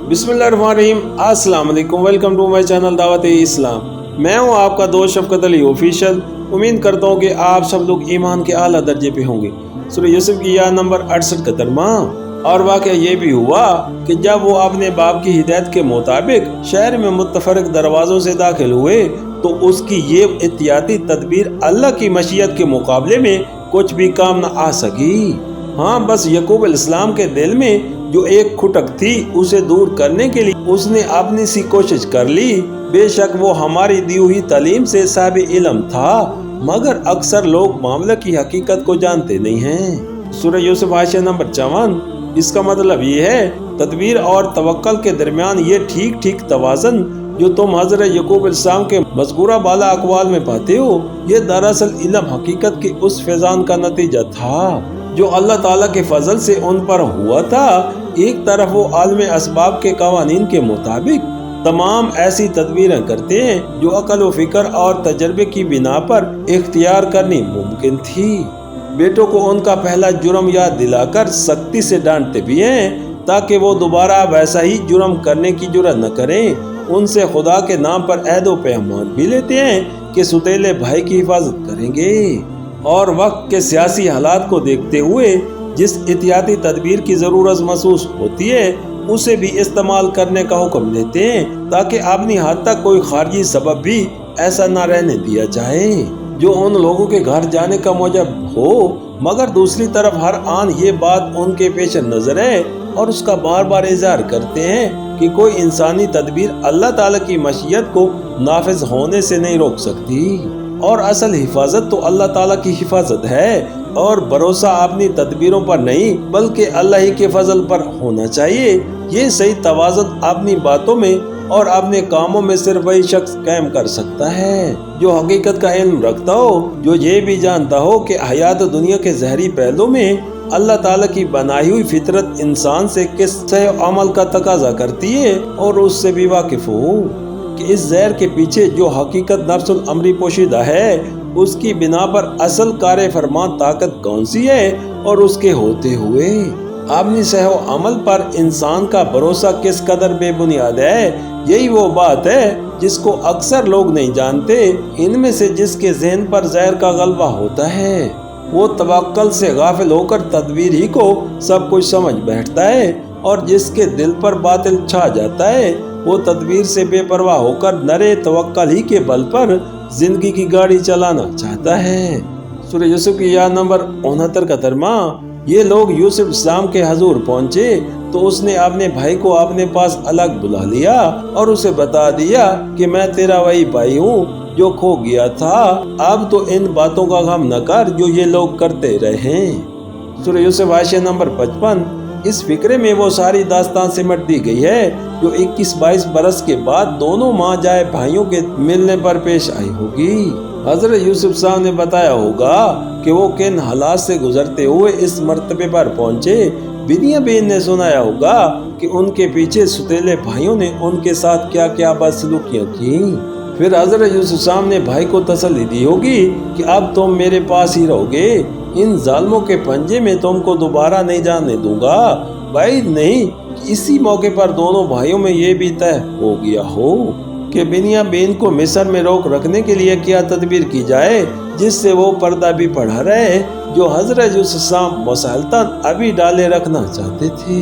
बिस्मिल्लाहिर्रहमानिर्रहीम। अस्सलाम वालेकुम, वेलकम टू माय चैनल दावत इस्लाम। मैं हूं आपका दोस्त शफकत अली ऑफिशियल। उम्मीद करता हूं कि आप सब लोग ईमान के आला दर्जे पे होंगे। सूरह यूसुफ की आयत नंबर 68 का तर्जुमा। और वाक़या ये भी हुआ कि जब वो अपने बाप की हिदायत के मुताबिक शहर में मुतफरक दरवाज़ों से दाखिल हुए तो उसकी ये एहतियाती तदबीर अल्लाह की मशीयत के मुकाबले में कुछ भी काम न आ सकी। हाँ, बस याकूब अलैहिस्सलाम के दिल में जो एक खुटक थी उसे दूर करने के लिए उसने अपनी सी कोशिश कर ली। बेशक वो हमारी दी हुई तालीम से साहिब इल्म था, मगर अक्सर लोग मामले की हकीकत को जानते नहीं हैं। सूरह यूसुफ आयत नंबर 54। इसका मतलब ये है तदबीर और तवक्कल के दरमियान ये ठीक तवाज़न जो तुम हज़रत याकूब अलैहिस्सलाम के मज़कूरा बाला अक़वाल में पाते हो, ये दरअसल इल्म हकीकत के उस फैज़ान का नतीजा था जो अल्लाह ताला के फजल से उन पर हुआ था। एक तरफ वो आलम असबाब के कवानीन के मुताबिक तमाम ऐसी तदबीरें करते हैं जो अकल व फिक्र और तजर्बे की बिना पर इख्तियार करनी मुमकिन थी। बेटों को उनका पहला जुर्म याद दिलाकर सख्ती से डांटते भी हैं ताकि वो दोबारा वैसा ही जुर्म करने की जुर्रत न करें। उनसे खुदा के नाम पर अहद व पैमान भी लेते हैं कि सुतेले भाई की हिफाजत करेंगे। और वक्त के सियासी हालात को देखते हुए जिस एहतियाती तदबीर की ज़रूरत महसूस होती है उसे भी इस्तेमाल करने का हुक्म देते हैं ताकि अपनी हद तक कोई खारजी सबब भी ऐसा न रहने दिया जाए जो उन लोगों के घर जाने का मूजब हो। मगर दूसरी तरफ हर आन ये बात उनके पेश नज़र है और उसका बार बार इज़हार करते हैं कि कोई इंसानी तदबीर अल्लाह ताला की मशीयत को नाफिज होने से नहीं रोक सकती और असल हिफाजत तो अल्लाह ताला की हिफाजत है और भरोसा अपनी तदबीरों पर नहीं बल्कि अल्लाह ही के फजल पर होना चाहिए। ये सही तवाज़ुन अपनी बातों में और अपने कामों में सिर्फ वही शख्स कायम कर सकता है जो हकीकत का इल्म रखता हो, जो ये भी जानता हो कि हयात दुनिया के जहरी पहलू में अल्लाह ताला की बनाई हुई फितरत इंसान से किस सह अमल का तकाजा करती है और उससे भी वाकिफ हो कि इस जहर के पीछे जो हकीकत नफ्सुल अमरी पोशीदा है उसकी बिना पर असल कार फरमान ताकत कौन सी है और उसके होते हुए अपनी सह अमल पर इंसान का भरोसा किस कदर बेबुनियाद है। यही वो बात है जिसको अक्सर लोग नहीं जानते। इनमें से जिसके ज़हन पर जहर का गलबा होता है वो तवक्कल से गाफिल होकर तदबीर ही को सब कुछ समझ बैठता है और जिसके दिल पर बातिल छा जाता है वो तदबीर से बेपरवाह होकर नरे तवक्कल ही के बल पर जिंदगी की गाड़ी चलाना चाहता है। सूरह यूसुफ की आयत नंबर 69 का तर्जुमा। ये लोग यूसुफ अलैहिस्सलाम के हजूर पहुंचे तो उसने अपने भाई को अपने पास अलग बुला लिया और उसे बता दिया कि मैं तेरा वही भाई हूँ जो खो गया था। अब तो इन बातों का गम न कर जो ये लोग करते रहे। सूरह यूसुफ आयत नंबर 55। इस फिक्रे में वो सारी दास्तान सिमट दी गई है जो 21-22 बरस के बाद दोनों माँ जाए भाइयों के मिलने पर पेश आई होगी। हजरत यूसुफ साहब ने बताया होगा कि वो किन हालात से गुजरते हुए इस मर्तबे पर पहुंचे। बिनियामीन ने सुनाया होगा कि उनके पीछे सुतेले भाइयों ने उनके साथ क्या क्या बदसलूकियां की। फिर हजरत यूसुफ साहब ने भाई को तसल्ली दी होगी कि अब तुम मेरे पास ही रहोगे, इन जालिमों के पंजे में तुमको दोबारा नहीं जाने दूंगा। भाई नहीं, इसी मौके पर दोनों भाइयों में ये भी तय हो गया हो कि बिनियामीन को मिस्र में रोक रखने के लिए क्या तदबीर की जाए जिससे वो पर्दा भी पढ़ा रहे जो हजरत यूसुफ साहब मुसलसल अभी डाले रखना चाहते थे।